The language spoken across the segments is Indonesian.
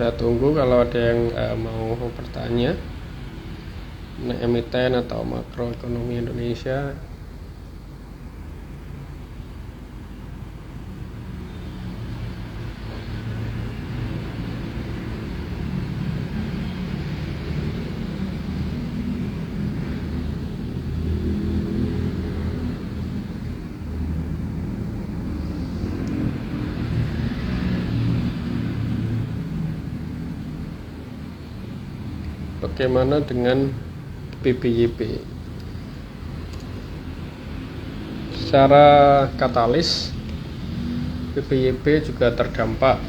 saya tunggu kalau ada yang mau bertanya emiten atau makroekonomi Indonesia. Bagaimana dengan BBYP? Secara katalis, BBYP juga terdampak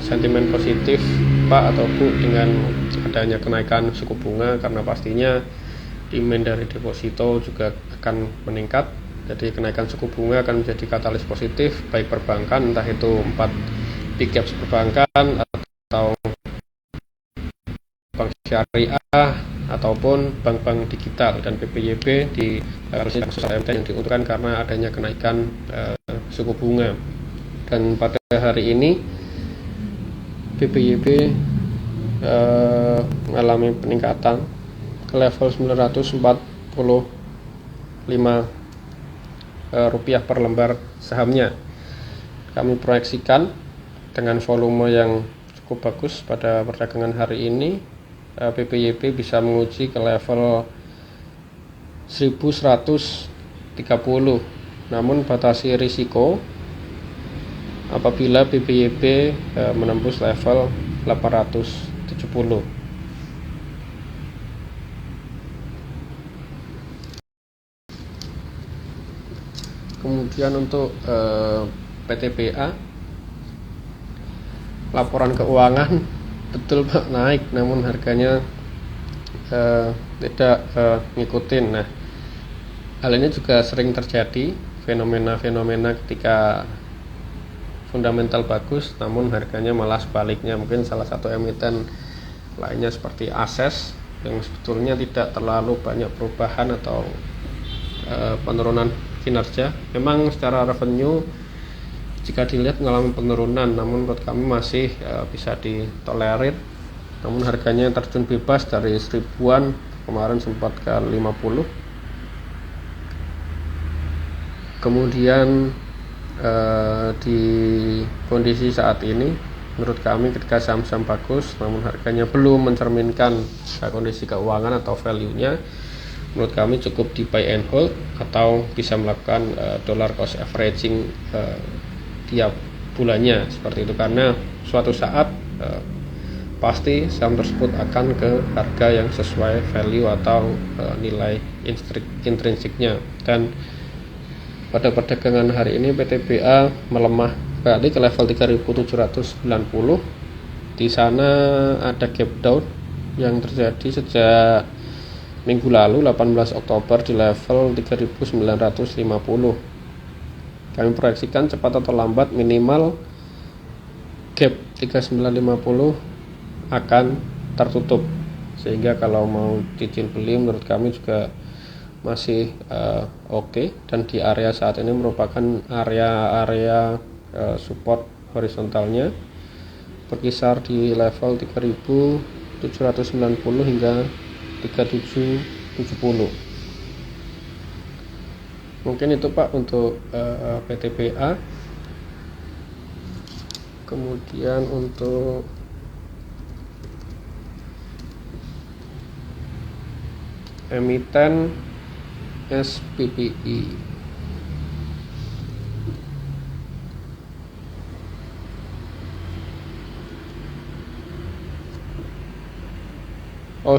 sentimen positif Pak atau Bu dengan adanya kenaikan suku bunga, karena pastinya demand dari deposito juga akan meningkat. Jadi kenaikan suku bunga akan menjadi katalis positif baik perbankan, entah itu 4 big caps perbankan atau bank syariah ataupun bank-bank digital, dan BBYP di yang diuntungkan karena adanya kenaikan suku bunga. Dan pada hari ini BBYP mengalami peningkatan ke level 945 rupiah per lembar sahamnya. Kami proyeksikan dengan volume yang cukup bagus pada perdagangan hari ini, BBYP bisa menguji ke level 1130. Namun batasi risiko apabila BBYP menembus level 870. Kemudian untuk PTBA, laporan keuangan betul Pak naik, namun harganya tidak ngikutin. Nah, hal ini juga sering terjadi, fenomena-fenomena ketika fundamental bagus namun harganya malah sebaliknya. Mungkin salah satu emiten lainnya seperti Akses yang sebetulnya tidak terlalu banyak perubahan atau penurunan kinerja. Memang secara revenue jika dilihat mengalami penurunan, namun menurut kami masih bisa ditolerir. Namun harganya terjun bebas dari 1000-an, kemarin sempat ke 50. Kemudian di kondisi saat ini menurut kami ketika saham-saham bagus namun harganya belum mencerminkan kondisi keuangan atau value-nya, menurut kami cukup di buy and hold atau bisa melakukan dollar cost averaging tiap bulannya seperti itu, karena suatu saat pasti saham tersebut akan ke harga yang sesuai value atau nilai intrinsiknya. Dan pada perdagangan hari ini PTBA melemah kembali ke level 3790. Di sana ada gap down yang terjadi sejak minggu lalu 18 Oktober di level 3950. Kami proyeksikan cepat atau lambat minimal gap 3950 akan tertutup, sehingga kalau mau cicil beli menurut kami juga masih oke. Dan di area saat ini merupakan area support horizontalnya berkisar di level 3790 hingga 3770. Mungkin itu Pak untuk PTBA. Kemudian untuk emiten SPPI,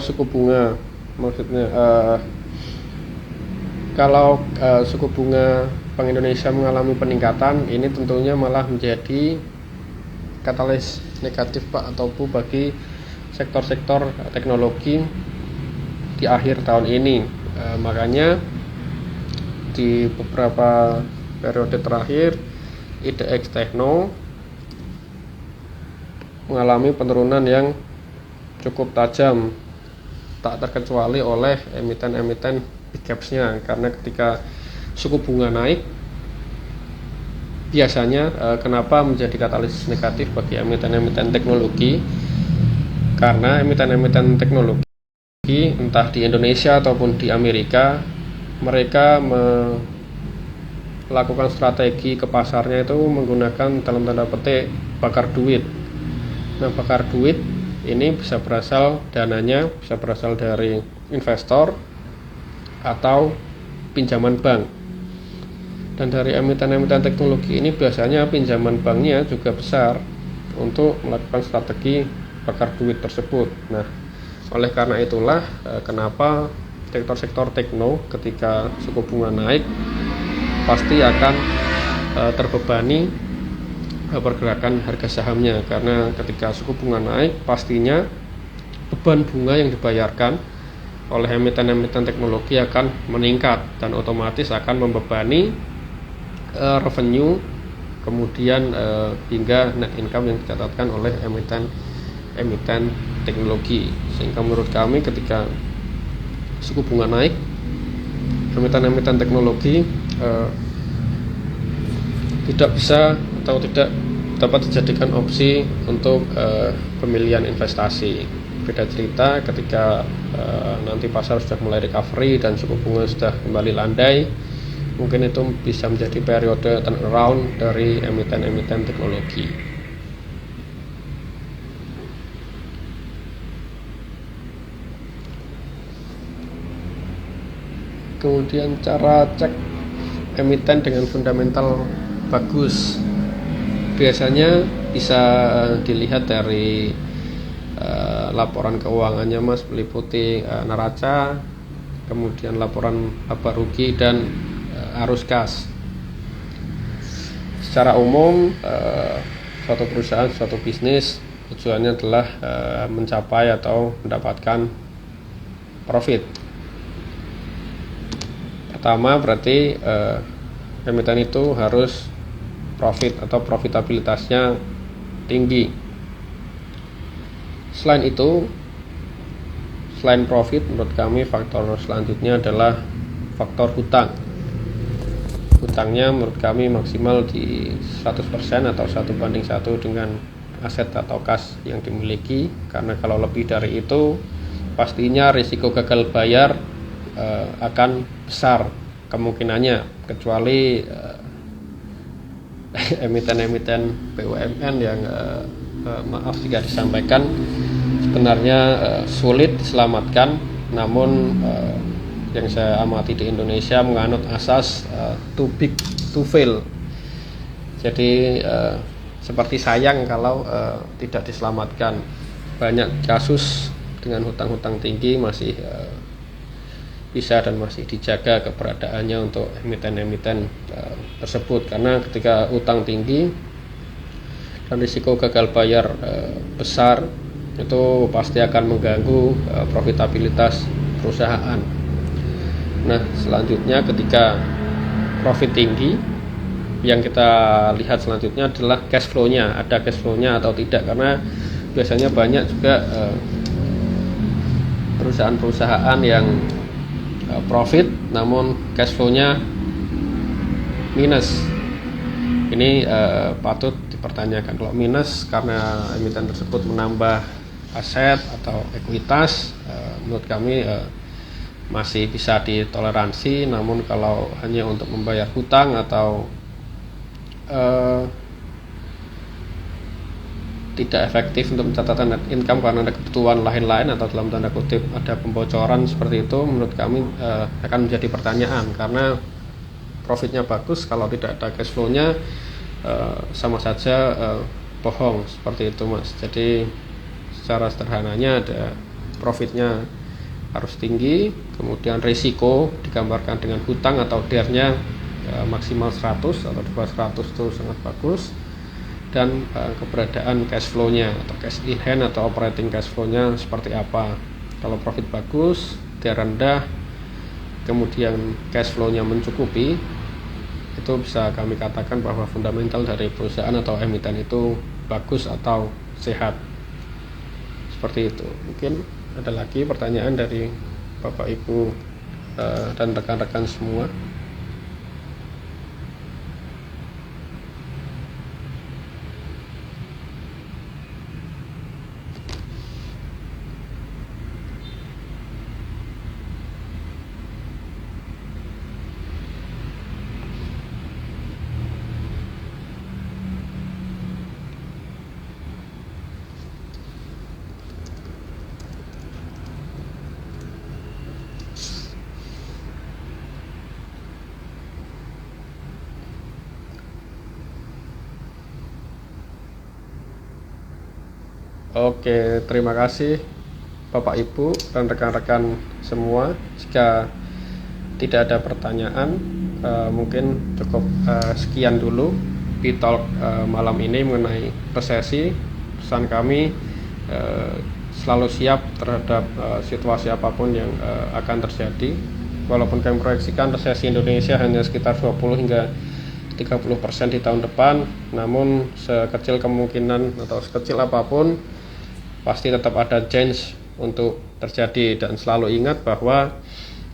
suku bunga maksudnya. Kalau suku bunga Bank Indonesia mengalami peningkatan, ini tentunya malah menjadi katalis negatif Pak atau Bu bagi sektor-sektor teknologi di akhir tahun ini. Makanya di beberapa periode terakhir IDX Tekno mengalami penurunan yang cukup tajam, tak terkecuali oleh emiten-emiten big caps-nya, karena ketika suku bunga naik biasanya kenapa menjadi katalis negatif bagi emiten-emiten teknologi? Karena emiten-emiten teknologi entah di Indonesia ataupun di Amerika, mereka melakukan strategi ke pasarnya itu menggunakan dalam tanda petik bakar duit. Nah, bakar duit ini bisa berasal dananya bisa berasal dari investor atau pinjaman bank. Dan dari emiten-emiten teknologi ini biasanya pinjaman banknya juga besar untuk melakukan strategi bakar duit tersebut. Nah, oleh karena itulah kenapa sektor-sektor tekno ketika suku bunga naik pasti akan terbebani pergerakan harga sahamnya, karena ketika suku bunga naik pastinya beban bunga yang dibayarkan oleh emiten-emiten teknologi akan meningkat dan otomatis akan membebani revenue, kemudian hingga net income yang dicatatkan oleh emiten teknologi. Sehingga menurut kami ketika suku bunga naik, emiten-emiten teknologi tidak bisa atau tidak dapat dijadikan opsi untuk pemilihan investasi. Beda cerita ketika nanti pasar sudah mulai recovery dan suku bunga sudah kembali landai, mungkin itu bisa menjadi periode turnaround dari emiten-emiten teknologi. Kemudian cara cek emiten dengan fundamental bagus biasanya bisa dilihat dari laporan keuangannya, Mas, meliputi neraca, kemudian laporan laba rugi dan arus kas. Secara umum suatu perusahaan, suatu bisnis tujuannya adalah mencapai atau mendapatkan profit. Pertama berarti emiten itu harus profit atau profitabilitasnya tinggi. Selain itu, selain profit, menurut kami faktor selanjutnya adalah faktor hutang. Hutangnya menurut kami maksimal di 100% atau 1:1 dengan aset atau kas yang dimiliki, karena kalau lebih dari itu pastinya risiko gagal bayar akan besar kemungkinannya, kecuali emiten-emiten BUMN yang maaf jika disampaikan sebenarnya sulit diselamatkan, namun yang saya amati di Indonesia menganut asas too big to fail. Jadi seperti sayang kalau tidak diselamatkan. Banyak kasus dengan hutang-hutang tinggi masih bisa dan masih dijaga keberadaannya untuk emiten-emiten tersebut, karena ketika hutang tinggi dan risiko gagal bayar besar, itu pasti akan mengganggu profitabilitas perusahaan. Nah, selanjutnya ketika profit tinggi, yang kita lihat selanjutnya adalah cash flow-nya, ada cash flow-nya atau tidak, karena biasanya banyak juga perusahaan-perusahaan yang profit namun cash flow-nya minus. Ini patut dipertanyakan. Kalau minus karena emiten tersebut menambah aset atau ekuitas, menurut kami masih bisa ditoleransi. Namun kalau hanya untuk membayar hutang atau tidak efektif untuk pencatatan net income karena ada kebutuhan lain-lain atau dalam tanda kutip ada pembocoran seperti itu, menurut kami akan menjadi pertanyaan, karena profitnya bagus kalau tidak ada cash flow-nya sama saja bohong, seperti itu, Mas. Jadi secara sederhananya ada profitnya harus tinggi, kemudian risiko digambarkan dengan hutang atau DER-nya maksimal 100 atau di bawah 100 itu sangat bagus, dan keberadaan cash flow-nya atau cash in hand atau operating cash flow-nya seperti apa. Kalau profit bagus, DER rendah, kemudian cash flow-nya mencukupi, itu bisa kami katakan bahwa fundamental dari perusahaan atau emiten itu bagus atau sehat. Seperti itu. Mungkin ada lagi pertanyaan dari Bapak Ibu dan rekan-rekan semua. Oke, terima kasih Bapak Ibu dan rekan-rekan semua. Jika tidak ada pertanyaan, mungkin cukup sekian dulu Bitalk malam ini mengenai resesi. Pesan kami selalu siap terhadap situasi apapun yang akan terjadi. Walaupun kami proyeksikan resesi Indonesia hanya sekitar 20 hingga 30% di tahun depan, namun sekecil kemungkinan atau sekecil apapun pasti tetap ada chance untuk terjadi. Dan selalu ingat bahwa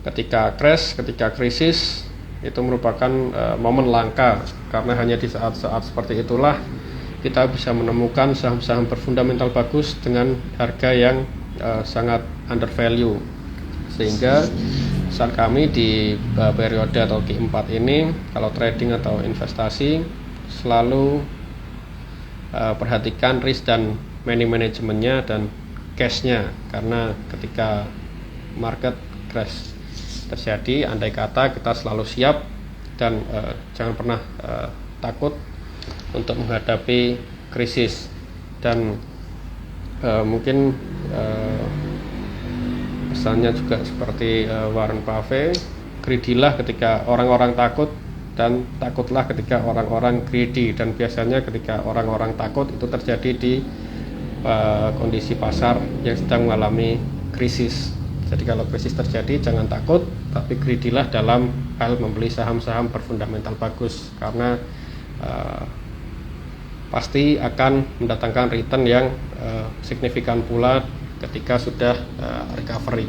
ketika crash, ketika krisis, itu merupakan momen langka, karena hanya di saat-saat seperti itulah kita bisa menemukan saham-saham berfundamental bagus dengan harga yang sangat undervalue. Sehingga pesan kami di periode atau Q4 ini, kalau trading atau investasi, selalu perhatikan risk dan money manajemennya dan cashnya, karena ketika market crash terjadi, andai kata kita selalu siap dan jangan pernah takut untuk menghadapi krisis. Dan mungkin pesannya juga seperti Warren Buffett, greedy-lah ketika orang-orang takut dan takutlah ketika orang-orang greedy. Dan biasanya ketika orang-orang takut itu terjadi di kondisi pasar yang sedang mengalami krisis. Jadi kalau krisis terjadi jangan takut, tapi greedy-lah dalam hal membeli saham-saham berfundamental bagus, karena pasti akan mendatangkan return yang signifikan pula ketika sudah recovery.